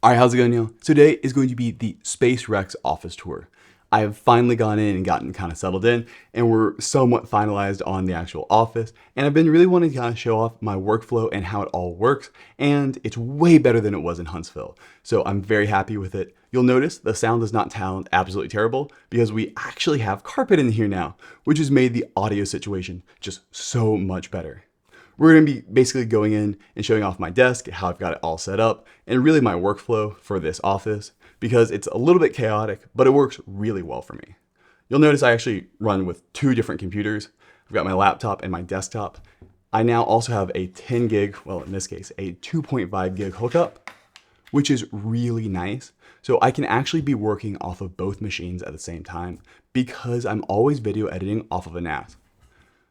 All right, how's it going, Neil? So today is going to be the SpaceRex office tour. I have finally gone in and gotten kind of settled in, and we're somewhat finalized on the actual office. And I've been really wanting to kind of show off my workflow and how it all works, and it's way better than it was in Huntsville. So I'm very happy with it. You'll notice the sound does not sound absolutely terrible because we actually have carpet in here now, which has made the audio situation just so much better. We're going to be basically going in and showing off my desk, how I've got it all set up, and really my workflow for this office because it's a little bit chaotic, but it works really well for me. You'll notice I actually run with two different computers. I've got my laptop and my desktop. I now also have a 10 gig, well in this case, a 2.5 gig hookup, which is really nice. So I can actually be working off of both machines at the same time because I'm always video editing off of a NAS.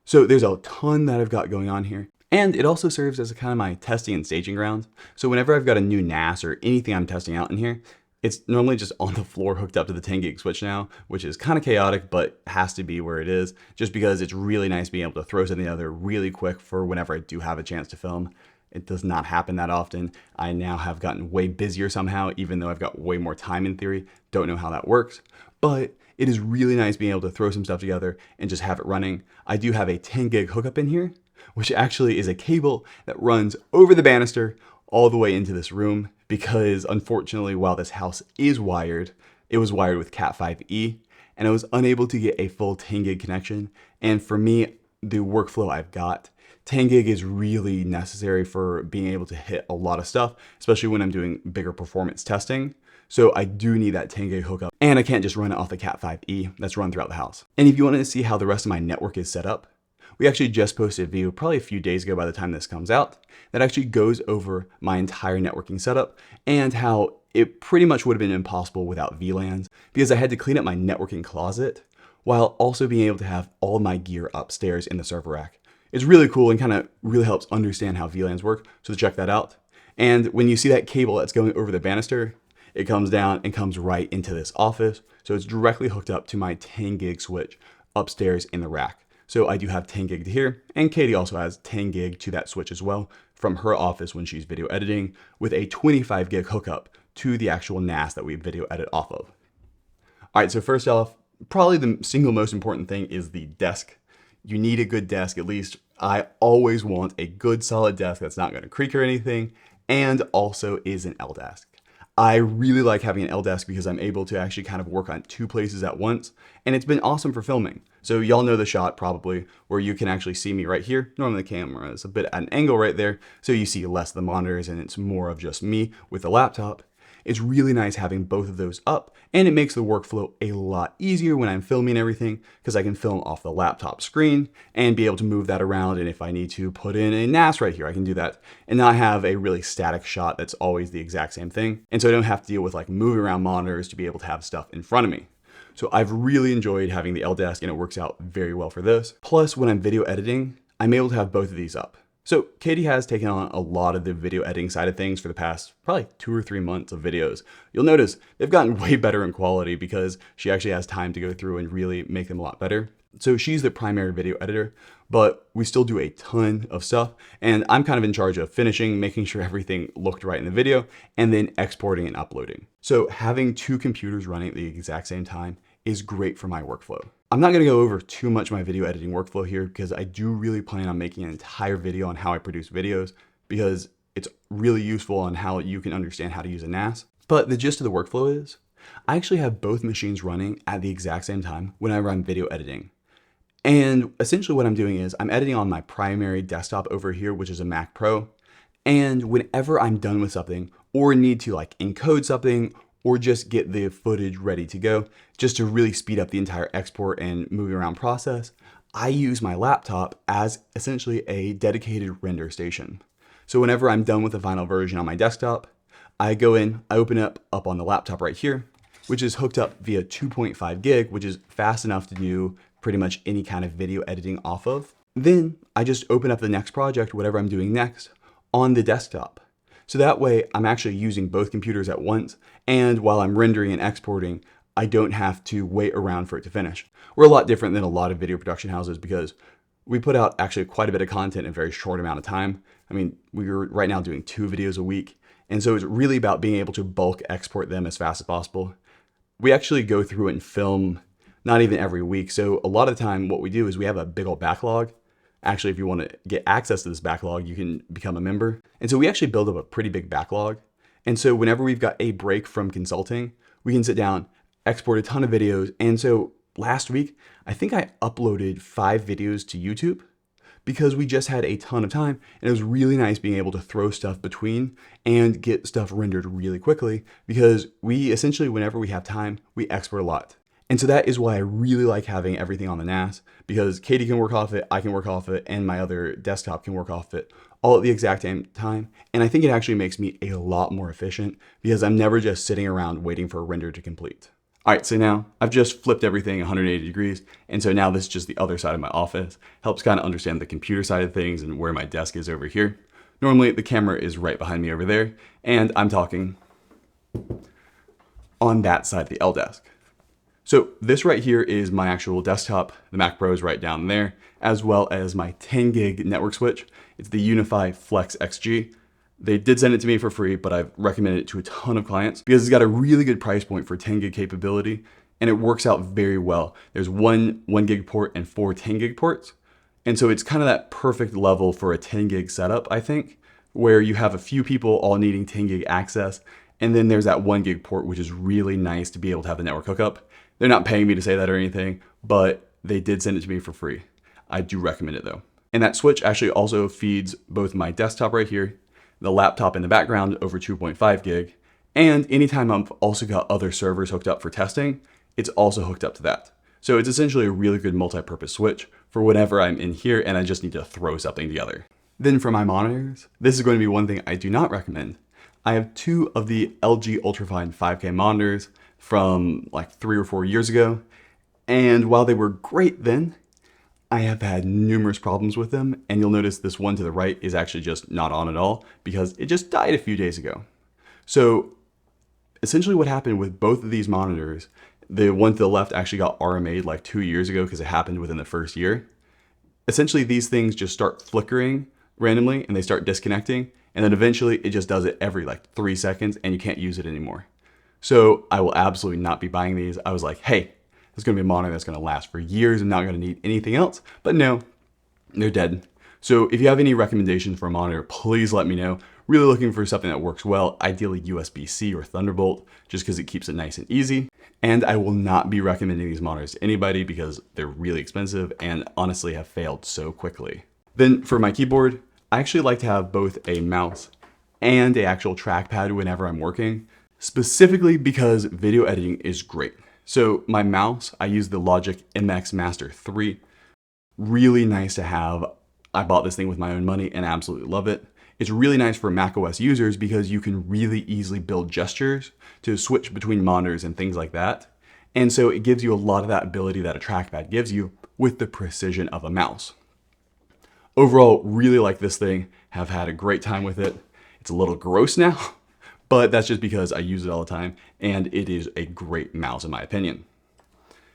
So there's a ton that I've got going on here. And it also serves as a kind of my testing and staging ground. So whenever I've got a new NAS or anything I'm testing out in here, it's normally just on the floor hooked up to the 10 gig switch now, which is kind of chaotic, but has to be where it is just because it's really nice being able to throw something together really quick for whenever I do have a chance to film. It does not happen that often. I now have gotten way busier somehow, even though I've got way more time in theory. Don't know how that works, but it is really nice being able to throw some stuff together and just have it running. I do have a 10 gig hookup in here, which actually is a cable that runs over the banister all the way into this room because unfortunately, while this house is wired, it was wired with Cat 5e and I was unable to get a full 10 gig connection. And for me, the workflow I've got, 10 gig is really necessary for being able to hit a lot of stuff, especially when I'm doing bigger performance testing. So I do need that 10 gig hookup and I can't just run it off the Cat 5e that's run throughout the house. And if you wanted to see how the rest of my network is set up, we actually just posted a video probably a few days ago by the time this comes out that actually goes over my entire networking setup and how it pretty much would have been impossible without VLANs because I had to clean up my networking closet while also being able to have all my gear upstairs in the server rack. It's really cool and kind of really helps understand how VLANs work, so check that out. And when you see that cable that's going over the banister, it comes down and comes right into this office, so it's directly hooked up to my 10 gig switch upstairs in the rack. So I do have 10 gig to here, and Katie also has 10 gig to that switch as well from her office when she's video editing with a 25 gig hookup to the actual NAS that we video edit off of. All right, so first off, probably the single most important thing is the desk. You need a good desk, at least I always want a good solid desk that's not gonna creak or anything, and also is an L desk. I really like having an L desk because I'm able to actually kind of work on two places at once, and it's been awesome for filming. So y'all know the shot probably where you can actually see me right here. Normally the camera is a bit at an angle right there, so you see less of the monitors and it's more of just me with the laptop. It's really nice having both of those up, and it makes the workflow a lot easier when I'm filming everything because I can film off the laptop screen and be able to move that around. And if I need to put in a NAS right here, I can do that and not have a really static shot that's always the exact same thing. And so I don't have to deal with like moving around monitors to be able to have stuff in front of me. So I've really enjoyed having the L desk and it works out very well for this. Plus, when I'm video editing, I'm able to have both of these up. So Katie has taken on a lot of the video editing side of things for the past probably 2 or 3 months of videos. You'll notice they've gotten way better in quality because she actually has time to go through and really make them a lot better. So she's the primary video editor, but we still do a ton of stuff. And I'm kind of in charge of finishing, making sure everything looked right in the video, and then exporting and uploading. So having two computers running at the exact same time is great for my workflow. I'm not gonna go over too much of my video editing workflow here because I do really plan on making an entire video on how I produce videos because it's really useful on how you can understand how to use a NAS. But the gist of the workflow is, I actually have both machines running at the exact same time whenever I'm video editing. And essentially what I'm doing is I'm editing on my primary desktop over here, which is a Mac Pro. And whenever I'm done with something or need to like encode something or just get the footage ready to go, just to really speed up the entire export and moving around process, I use my laptop as essentially a dedicated render station. So whenever I'm done with the final version on my desktop, I go in, I open up on the laptop right here, which is hooked up via 2.5 gig, which is fast enough to do pretty much any kind of video editing off of. Then I just open up the next project, whatever I'm doing next, on the desktop. So that way I'm actually using both computers at once, and while I'm rendering and exporting, I don't have to wait around for it to finish. We're a lot different than a lot of video production houses because we put out actually quite a bit of content in a very short amount of time. I mean, we're right now doing 2 videos a week, And so it's really about being able to bulk export them as fast as possible. We actually go through and film not even every week. So a lot of the time what we do is we have a big old backlog. Actually, if you want to get access to this backlog, you can become a member. And so we actually build up a pretty big backlog. And so whenever we've got a break from consulting, we can sit down, export a ton of videos. And so last week, I think I uploaded 5 videos to YouTube because we just had a ton of time, and it was really nice being able to throw stuff between and get stuff rendered really quickly, because we essentially, whenever we have time, we export a lot. And so that is why I really like having everything on the NAS, because Katie can work off it, I can work off it, and my other desktop can work off it all at the exact same time. And I think it actually makes me a lot more efficient because I'm never just sitting around waiting for a render to complete. All right, so now I've just flipped everything 180 degrees. And so now this is just the other side of my office. Helps kind of understand the computer side of things and where my desk is over here. Normally the camera is right behind me over there, and I'm talking on that side of the L desk. So this right here is my actual desktop. The Mac Pro is right down there, as well as my 10 gig network switch. It's the Unify Flex XG. They did send it to me for free, but I've recommended it to a ton of clients because it's got a really good price point for 10 gig capability, and it works out very well. There's one 1 gig port and 4 10 gig ports. And so it's kind of that perfect level for a 10 gig setup, I think, where you have a few people all needing 10 gig access. And then there's that 1 gig port, which is really nice to be able to have the network hookup. They're not paying me to say that or anything, but they did send it to me for free. I do recommend it though. And that switch actually also feeds both my desktop right here, the laptop in the background over 2.5 gig, and anytime I've also got other servers hooked up for testing, it's also hooked up to that. So it's essentially a really good multi-purpose switch for whenever I'm in here and I just need to throw something together. Then for my monitors, this is going to be one thing I do not recommend. I have 2 of the LG Ultrafine 5K monitors from like 3 or 4 years ago. And while they were great then, I have had numerous problems with them, and you'll notice this one to the right is actually just not on at all because it just died a few days ago. So essentially what happened with both of these monitors, the one to the left actually got RMA'd like 2 years ago because it happened within the first year. Essentially these things just start flickering randomly and they start disconnecting, and then eventually it just does it every like 3 seconds and you can't use it anymore. So I will absolutely not be buying these. I was like, hey, it's going to be a monitor that's going to last for years. I'm not going to need anything else. But no, they're dead. So if you have any recommendations for a monitor, please let me know. Really looking for something that works well, ideally USB-C or Thunderbolt, just because it keeps it nice and easy. And I will not be recommending these monitors to anybody because they're really expensive and honestly have failed so quickly. Then for my keyboard, I actually like to have both a mouse and an actual trackpad whenever I'm working, specifically because video editing is great. So my mouse, I use the Logic MX Master 3. Really nice to have. I bought this thing with my own money and absolutely love it. It's really nice for macOS users because you can really easily build gestures to switch between monitors and things like that. And so it gives you a lot of that ability that a trackpad gives you with the precision of a mouse. Overall, really like this thing, have had a great time with it. It's a little gross now, but that's just because I use it all the time, and it is a great mouse in my opinion.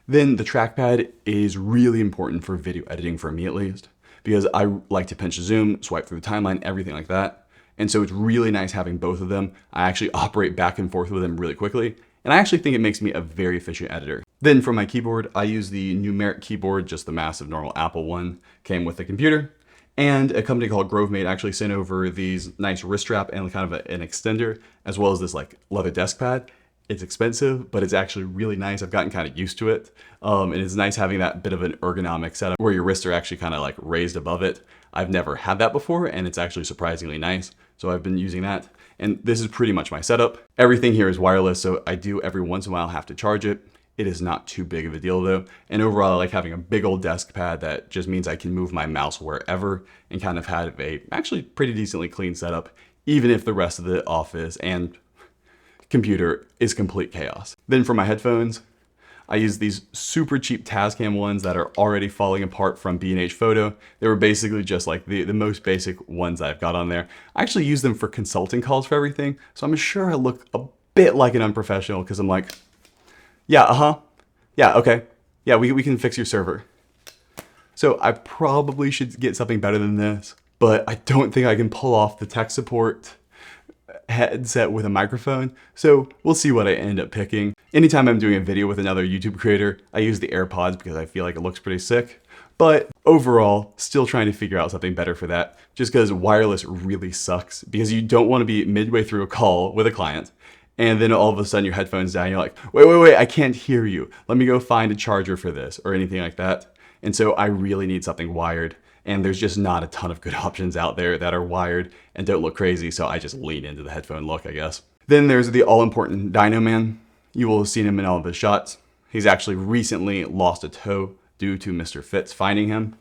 Then the trackpad is really important for video editing, for me at least, because I like to pinch zoom, swipe through the timeline, everything like that. And so it's really nice having both of them. I actually operate back and forth with them really quickly, and I actually think it makes me a very efficient editor. Then for my keyboard, I use the numeric keyboard, just the massive normal Apple one, came with the computer. And a company called GroveMate actually sent over these nice wrist strap and kind of an extender, as well as this like leather desk pad. It's expensive, but it's actually really nice. I've gotten kind of used to it. And it's nice having that bit of an ergonomic setup where your wrists are actually kind of like raised above it. I've never had that before, and it's actually surprisingly nice. So I've been using that. And this is pretty much my setup. Everything here is wireless, so I do every once in a while have to charge it. It is not too big of a deal though. And overall, I like having a big old desk pad that just means I can move my mouse wherever and kind of have a actually pretty decently clean setup, even if the rest of the office and computer is complete chaos. Then for my headphones, I use these super cheap Tascam ones that are already falling apart from B&H Photo. They were basically just like the most basic ones I've got on there. I actually use them for consulting calls for everything. So I'm sure I look a bit like an unprofessional because I'm like, yeah, yeah, okay. Yeah, we can fix your server. So I probably should get something better than this, but I don't think I can pull off the tech support headset with a microphone, so we'll see what I end up picking. Anytime I'm doing a video with another YouTube creator, I use the AirPods because I feel like it looks pretty sick. But overall, still trying to figure out something better for that, just because wireless really sucks, because you don't want to be midway through a call with a client, and then all of a sudden your headphones down, you're like, wait, I can't hear you. Let me go find a charger for this, or anything like that. And so I really need something wired, and there's just not a ton of good options out there that are wired and don't look crazy, so I just lean into the headphone look, I guess. Then there's the all-important Dino Man. You will have seen him in all of his shots. He's actually recently lost a toe due to Mr. Fitz finding him,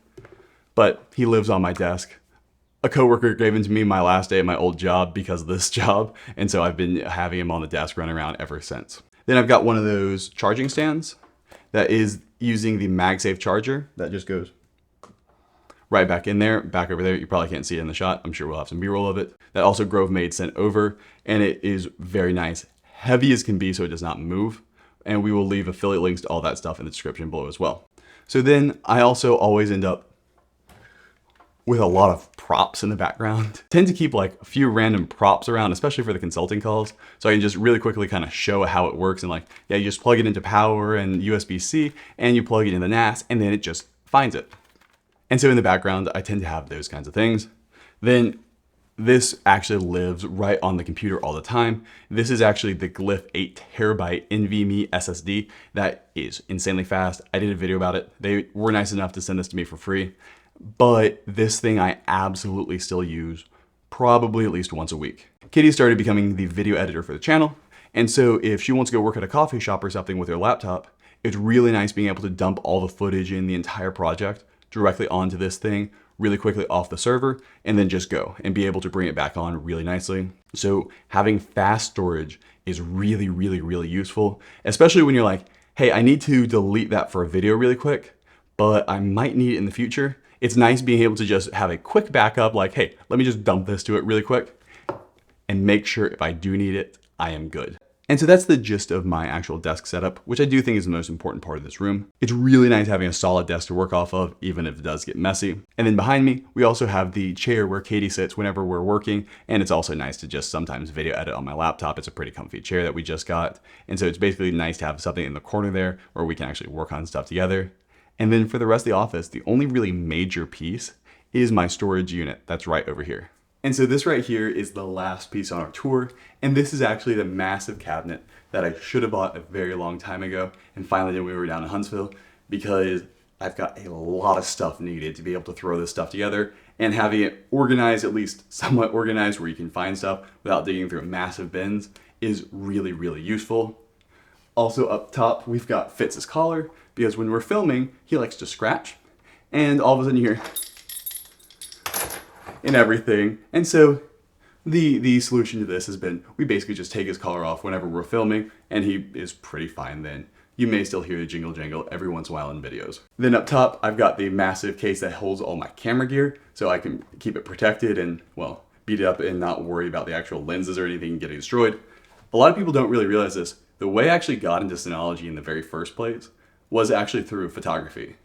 but he lives on my desk. A coworker gave him to me my last day at my old job because of this job, and so I've been having him on the desk running around ever since. Then I've got one of those charging stands that is using the MagSafe charger that just goes right back in there, back over there. You probably can't see it in the shot. I'm sure we'll have some B-roll of it. That also Grove Made sent over, and it is very nice. Heavy as can be, so it does not move. And we will leave affiliate links to all that stuff in the description below as well. So then I also always end up with a lot of props in the background. Tend to keep like a few random props around, especially for the consulting calls. So I can just really quickly kind of show how it works, and like, yeah, you just plug it into power and USB-C, and you plug it in the NAS, and then it just finds it. And so in the background, I tend to have those kinds of things. Then this actually lives right on the computer all the time. This is actually the Glyph 8TB NVMe SSD that is insanely fast. I did a video about it. They were nice enough to send this to me for free, but this thing I absolutely still use probably at least once a week. Kitty started becoming the video editor for the channel, and so if she wants to go work at a coffee shop or something with her laptop, it's really nice being able to dump all the footage in the entire project directly onto this thing really quickly off the server, and then just go and be able to bring it back on really nicely. So having fast storage is really useful, especially when you're like, hey, I need to delete that for a video really quick, but I might need it in the future. It's nice being able to just have a quick backup, like, hey, let me just dump this to it really quick and make sure if I do need it, I am good. And so that's the gist of my actual desk setup, which I do think is the most important part of this room. It's really nice having a solid desk to work off of, even if it does get messy. And then behind me, we also have the chair where Katie sits whenever we're working. And it's also nice to just sometimes video edit on my laptop. It's a pretty comfy chair that we just got. And so it's basically nice to have something in the corner there where we can actually work on stuff together. And then for the rest of the office, the only really major piece is my storage unit that's right over here. And so this right here is the last piece on our tour, and this is actually the massive cabinet that I should have bought a very long time ago, and finally did when we were down in Huntsville, because I've got a lot of stuff needed to be able to throw this stuff together, and having it organized, at least somewhat organized, where you can find stuff without digging through massive bins is really useful. Also up top, we've got Fitz's collar, because when we're filming, he likes to scratch, and all of a sudden you hear and everything. And so the solution to this has been, we basically just take his collar off whenever we're filming, and he is pretty fine then. You may still hear the jingle jangle every once in a while in videos. Then up top, I've got the massive case that holds all my camera gear, so I can keep it protected and, well, beat it up and not worry about the actual lenses or anything getting destroyed. A lot of people don't really realize this. The way I actually got into Synology in the very first place was actually through photography.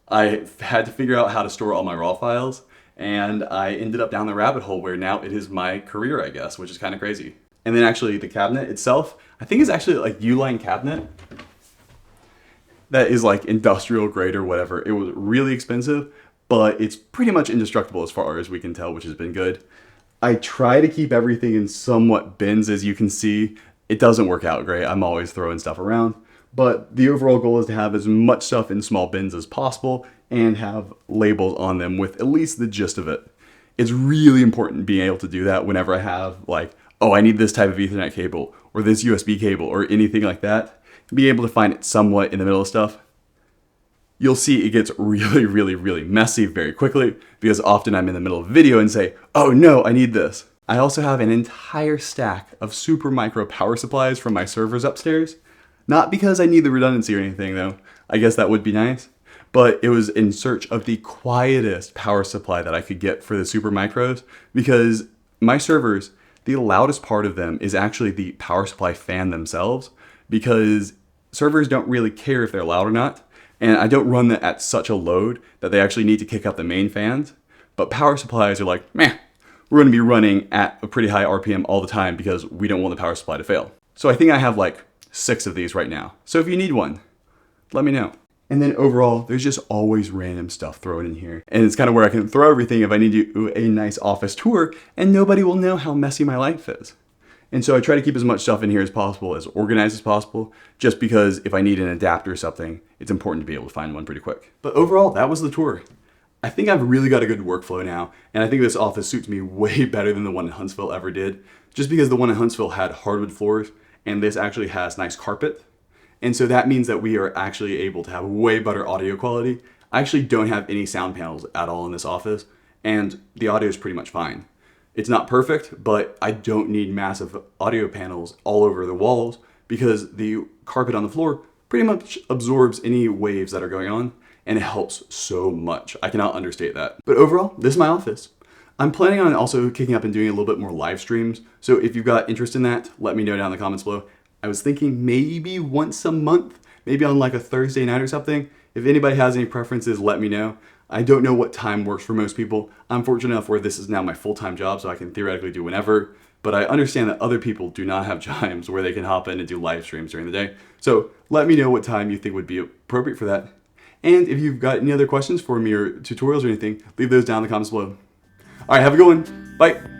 I had to figure out how to store all my RAW files, and I ended up down the rabbit hole where now it is my career, I guess, which is kind of crazy. And then actually the cabinet itself, I think is actually like U-line cabinet that is like industrial grade or whatever. It was really expensive, but it's pretty much indestructible as far as we can tell, which has been good. I try to keep everything in somewhat bins, as you can see. It doesn't work out great. I'm always throwing stuff around, but the overall goal is to have as much stuff in small bins as possible and have labels on them with at least the gist of it. It's really important being able to do that whenever I have like, oh, I need this type of Ethernet cable or this USB cable or anything like that. Be able to find it somewhat in the middle of stuff. You'll see it gets really messy very quickly, because often I'm in the middle of a video and say, oh no, I need this. I also have an entire stack of super micro power supplies from my servers upstairs. Not because I need the redundancy or anything though. I guess that would be nice. But it was in search of the quietest power supply that I could get for the super micros, because my servers, the loudest part of them is actually the power supply fan themselves, because servers don't really care if they're loud or not. And I don't run that at such a load that they actually need to kick up the main fans. But power supplies are like, meh, we're going to be running at a pretty high RPM all the time because we don't want the power supply to fail. So I think I have like 6 of these right now. So if you need one, let me know. And then overall, there's just always random stuff thrown in here. And it's kind of where I can throw everything if I need to do a nice office tour and nobody will know how messy my life is. And so I try to keep as much stuff in here as possible, as organized as possible, just because if I need an adapter or something, it's important to be able to find one pretty quick. But overall, that was the tour. I think I've really got a good workflow now, and I think this office suits me way better than the one in Huntsville ever did, just because the one in Huntsville had hardwood floors, and this actually has nice carpet. And so that means that we are actually able to have way better audio quality. I actually don't have any sound panels at all in this office, and the audio is pretty much fine. It's not perfect, but I don't need massive audio panels all over the walls because the carpet on the floor pretty much absorbs any waves that are going on, and it helps so much. I cannot understate that. But overall, this is my office. I'm planning on also kicking up and doing a little bit more live streams, so if you've got interest in that, let me know down in the comments below. I was thinking maybe once a month, maybe on like a Thursday night or something. If anybody has any preferences, let me know. I don't know what time works for most people. I'm fortunate enough where this is now my full-time job, so I can theoretically do whenever, but I understand that other people do not have times where they can hop in and do live streams during the day. So let me know what time you think would be appropriate for that. And if you've got any other questions for me or tutorials or anything, leave those down in the comments below. All right, have a good one. Bye.